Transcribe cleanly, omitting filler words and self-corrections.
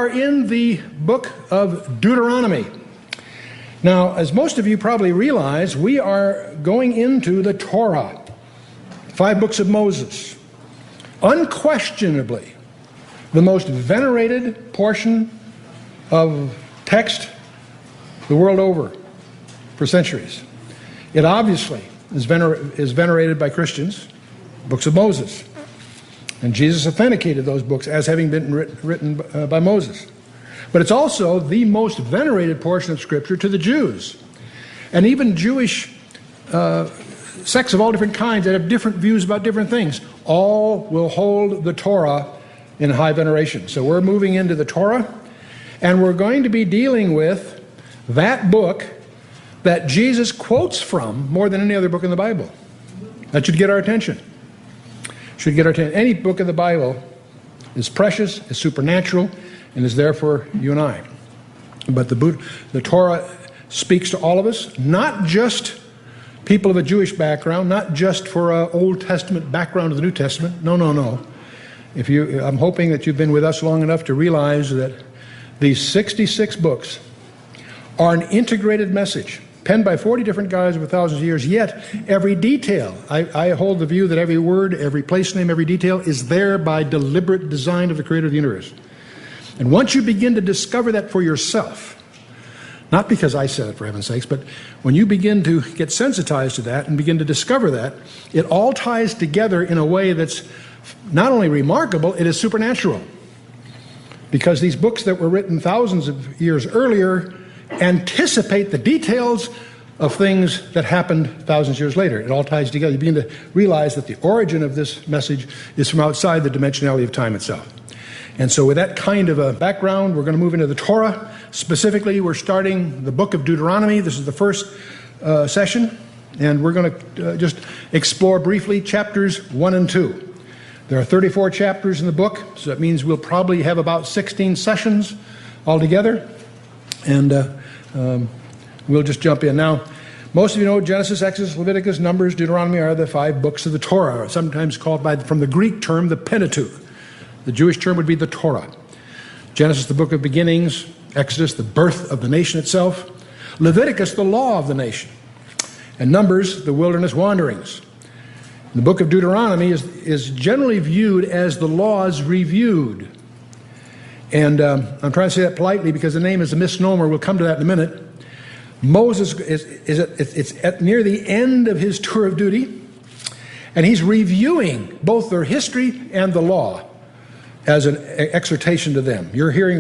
are in the book of Deuteronomy. Now, as most of you probably realize, we are going into the Torah, 5 books of Moses. Unquestionably, the most venerated portion of text the world over for centuries. It obviously is venerated by Christians, books of Moses. And Jesus authenticated those books as having been written by Moses. But it's also the most venerated portion of Scripture to the Jews. And even Jewish sects of all different kinds that have different views about different things, all will hold the Torah in high veneration. So we're moving into the Torah, and we're going to be dealing with that book that Jesus quotes from more than any other book in the Bible. That should get our attention. Any book of the Bible is precious, is supernatural, and is there for you and I. But the Torah speaks to all of us, not just people of a Jewish background, not just for an Old Testament background of the New Testament. No. I'm hoping that you've been with us long enough to realize that these 66 books are an integrated message, penned by 40 different guys over thousands of years, yet every detail, I hold the view that every word, every place name, every detail is there by deliberate design of the Creator of the universe. And once you begin to discover that for yourself, not because I said it for heaven's sakes, but when you begin to get sensitized to that and begin to discover that, it all ties together in a way that's not only remarkable, it is supernatural. Because these books that were written thousands of years earlier anticipate the details of things that happened thousands of years later. It all ties together. You begin to realize that the origin of this message is from outside the dimensionality of time itself. And so with that kind of a background, we're going to move into the Torah. Specifically, we're starting the book of Deuteronomy. This is the first session, and we're going to just explore briefly chapters 1 and 2. There are 34 chapters in the book, so that means we'll probably have about 16 sessions altogether. And we'll just jump in. Now, most of you know Genesis, Exodus, Leviticus, Numbers, Deuteronomy are the 5 books of the Torah, sometimes called from the Greek term, the Pentateuch. The Jewish term would be the Torah. Genesis, the book of beginnings. Exodus, the birth of the nation itself. Leviticus, the law of the nation. And Numbers, the wilderness wanderings. The book of Deuteronomy is generally viewed as the laws reviewed. And I'm trying to say that politely because the name is a misnomer. We'll come to that in a minute. Moses is at near the end of his tour of duty, and he's reviewing both their history and the law as an exhortation to them. You're hearing the